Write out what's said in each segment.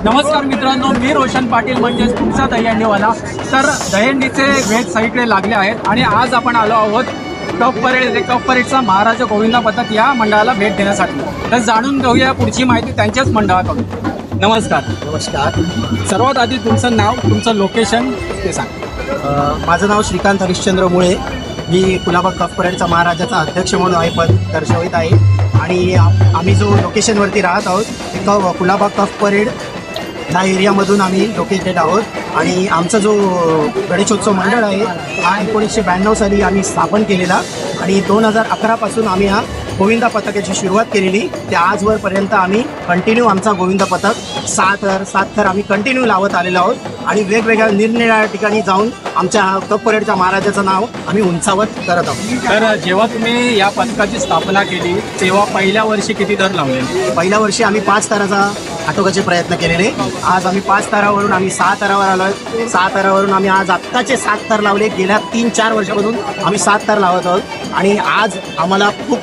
नमस्कार मित्रांनो, मी रोशन पाटील म्हणजेच तुमचा दहीहंडीवाला. तर दहीहंडीचे वेध सगळीकडे लागले आहेत आणि आज आपण आलो आहोत कप परेड येथे. कप परेडचा महाराजा गोविंदा पथक या मंडळाला भेट देण्यासाठी. तर जाणून घेऊया पुढची माहिती त्यांच्याच मंडळाकडून. नमस्कार. नमस्कार. सर्वात आधी तुमचं नाव, तुमचं लोकेशन ते सांग. माझं नाव श्रीकांत हरिश्चंद्र मुळे. मी कुलाबा कप परेडचा महाराजाचा अध्यक्ष म्हणून आहे पद दर्शवित आहे. आणि आम्ही जो लोकेशनवरती राहत आहोत ते कुलाबा कप परेड ह्या एरियामधून आम्ही लोकेटेड आहोत. आणि आमचा जो गणेशोत्सव मंडळ आहे हा 1992 साली आम्ही स्थापन केलेला आणि 2011पासून आम्ही हा गोविंदा पथकाची सुरुवात केलेली. ते आजवरपर्यंत आम्ही कंटिन्यू आमचा गोविंदा पथक 7 थर आम्ही कंटिन्यू लावत आलेलो आहोत. आणि वेगवेगळ्या निरनिराळ्या ठिकाणी जाऊन आमच्या कप परेडच्या महाराजाचं नाव आम्ही उंचावत करत आहोत. तर जेव्हा तुम्ही या पथकाची स्थापना केली तेव्हा पहिल्या वर्षी किती थर लावले? पहिल्या वर्षी आम्ही 5 थराचा आटोकाचे प्रयत्न केलेले. आज आम्ही 5 थरावरून आम्ही 6 थरावर आलो आहे. 6 थरावरून आम्ही आज आत्ताचे 7 थर लावले. गेल्या 3-4 वर्षापासून आम्ही 7 थर लावत आहोत. आणि आज आम्हाला खूप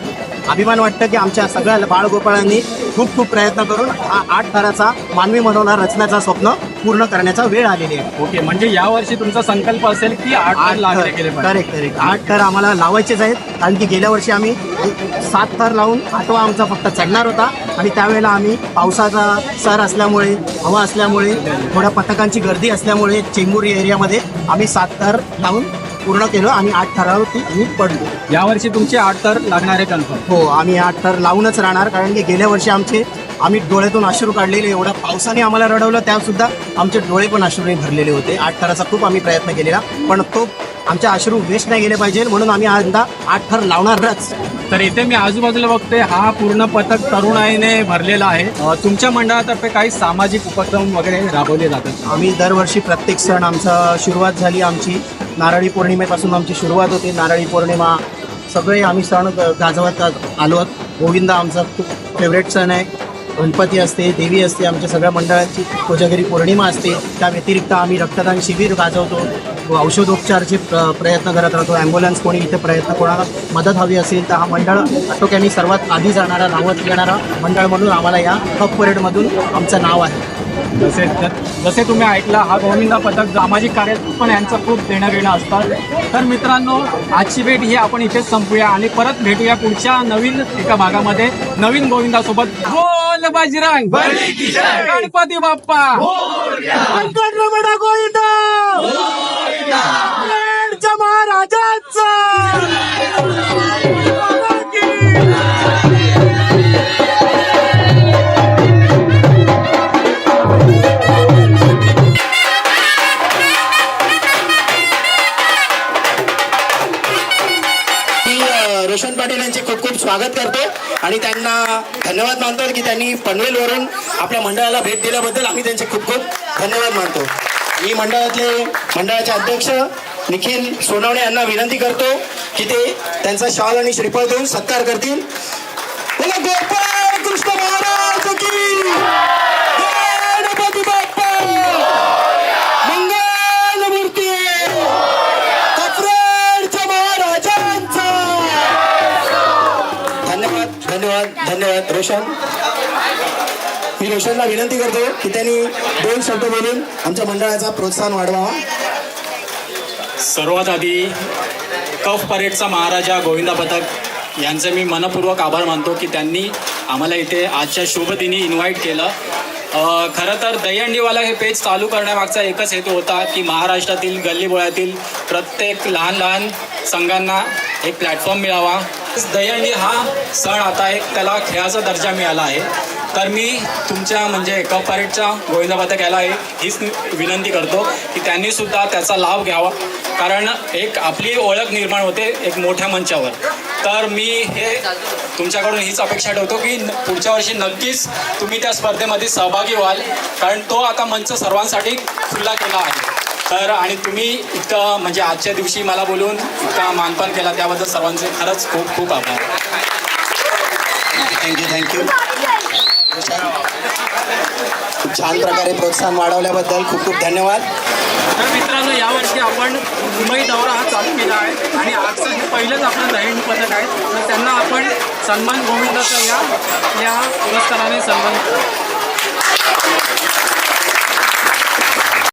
अभिमान वाटतं की आमच्या सगळ्या बाळगोपाळांनी खूप प्रयत्न करून हा 8 थराचा मानवी मनोरा रचण्याचा स्वप्न पूर्ण करण्याचा वेळ आलेली आहे. ओके, म्हणजे यावर्षी तुमचा संकल्प असेल की 8 थर लागले गेले पाहिजे. करेक्ट 8 थर आम्हाला लावायचेच आहेत. कारण की गेल्या वर्षी आम्ही 7 थर लावून 8वा आमचा फक्त चढणार होता. आणि त्यावेळेला आम्ही पावसाचा सर असल्यामुळे, हवा असल्यामुळे, थोड्या पथकांची गर्दी असल्यामुळे चेंबूर एरियामध्ये आम्ही 7 थर लावून पूर्ण केलं आणि 8 थरावरती आम्ही पडलो. यावर्षी तुमचे 8 थर लागणार आहे कन्फर्म? हो, आम्ही 8 थर लावूनच राहणार. कारण की गेल्या वर्षी आम्ही डोळ्यातून अश्रू काढलेले. एवढ्या पावसाने आम्हाला रडवलं, त्यासुद्धा आमचे डोळे पण अश्रूने भरलेले होते. 8 थराचा खूप आम्ही प्रयत्न केलेला, पण तो आमच्या अश्रू वेस्ट नाही गेले पाहिजे म्हणून आम्ही यंदा 8 थर लावणारच. तर इथे मी आजूबाजूला बघते, हा पूर्ण पथक तरुणाईने भरलेला आहे. तुमच्या मंडळातर्फे काही सामाजिक उपक्रम वगैरे राबवले जातात? आम्ही दरवर्षी प्रत्येक सण आमचा सुरुवात झाली आमची नारळी पौर्णिमेपासून आमची सुरुवात होते. नारळी पौर्णिमा सगळे आम्ही सण गाजवत आलो आहोत. गोविंदा आमचा खूप फेवरेट सण आहे. गणपती असते, देवी असते, आमच्या सगळ्या मंडळाची कोजागिरी पौर्णिमा असते. त्या व्यतिरिक्त आम्ही रक्तदान शिबिर गाजवतो, औषधोपचारचे प्रयत्न करत राहतो. ॲम्ब्युलन्स कोणी इथे कोणाला मदत हवी असेल तर हा मंडळ आटोक्याने सर्वात आधी जाणारा, नावात येणारा मंडळ म्हणून आम्हाला या कप परेडमधून आमचं नाव आहे. जसे तुम्ही ऐकला, हा गोविंदा पथक सामाजिक कार्यात पण यांचं खूप देणं घेणं असतात. तर मित्रांनो, आजची भेट ही आपण इथेच संपूया आणि परत भेटूया पुढच्या नवीन एका भागामध्ये नवीन गोविंदासोबत. बोल बजरंग बली, गणपती बाप्पा, वेंकटरमण गोविंदा, परेडच्या महाराजांचा. रोशन पाटील यांचे खूप स्वागत करतो आणि त्यांना धन्यवाद मानतो की त्यांनी पनवेलवरून आपल्या मंडळाला भेट दिल्याबद्दल आम्ही त्यांचे खूप धन्यवाद मानतो. मी मंडळाचे अध्यक्ष निखिल सोनवणे यांना विनंती करतो की ते त्यांचा शॉल आणि श्रीफळ देऊन सत्कार करतील. गोपाळ कृष्ण महाराज की, गणपती बाप्पा, मंगलमूर्ती, कपरेडच्या महाराजांचा. धन्यवाद रोशन. मी रोशनला विनंती करतो की त्यांनी 2 शब्द बोलून आमच्या मंडळाचा प्रोत्साहन वाढवावा. सर्वात आधी कप परेडचा महाराजा गोविंदा पथक यांचे मी मनपूर्वक आभार मानतो की त्यांनी आम्हाला इथे आजच्या शुभदिनी इन्व्हाइट केलं. खरं तर दहीहंडीवाला हे पेज चालू करण्यामागचा एकच हेतू होता की महाराष्ट्रातील गल्लीबोळ्यातील प्रत्येक लहान संघांना एक प्लॅटफॉर्म मिळावा. दहीहंडी हा सण आता एक त्याला खेळाचा दर्जा मिळाला आहे. तर मी तुमच्या म्हणजे कप परेडच्या गोविंदा पथक याला हीच विनंती करतो की त्यांनीसुद्धा त्याचा लाभ घ्यावा. कारण एक आपली ओळख निर्माण होते एक मोठ्या मंचावर. तर मी हे तुमच्याकडून हीच अपेक्षा ठेवतो की पुढच्या वर्षी नक्कीच तुम्ही त्या स्पर्धेमध्ये सहभागी व्हाल. कारण तो आता मंच सर्वांसाठी खुला केला आहे. तर आणि तुम्ही इतकं म्हणजे आजच्या दिवशी मला बोलून इतका मानपान केला त्याबद्दल सर्वांचे खरंच खूप आभार. थँक्यू. खूप छान प्रकारे प्रोत्साहन वाढवल्याबद्दल खूप धन्यवाद. तर मित्रांनो, यावर्षी आपण मुंबई दौरा हा चालू केला आहे आणि आजचं हे पहिलंच आपलं दहीहंडी पथक आहे. तर त्यांना आपण सन्मान गोविंदाचा या पुरस्काराने सन्मान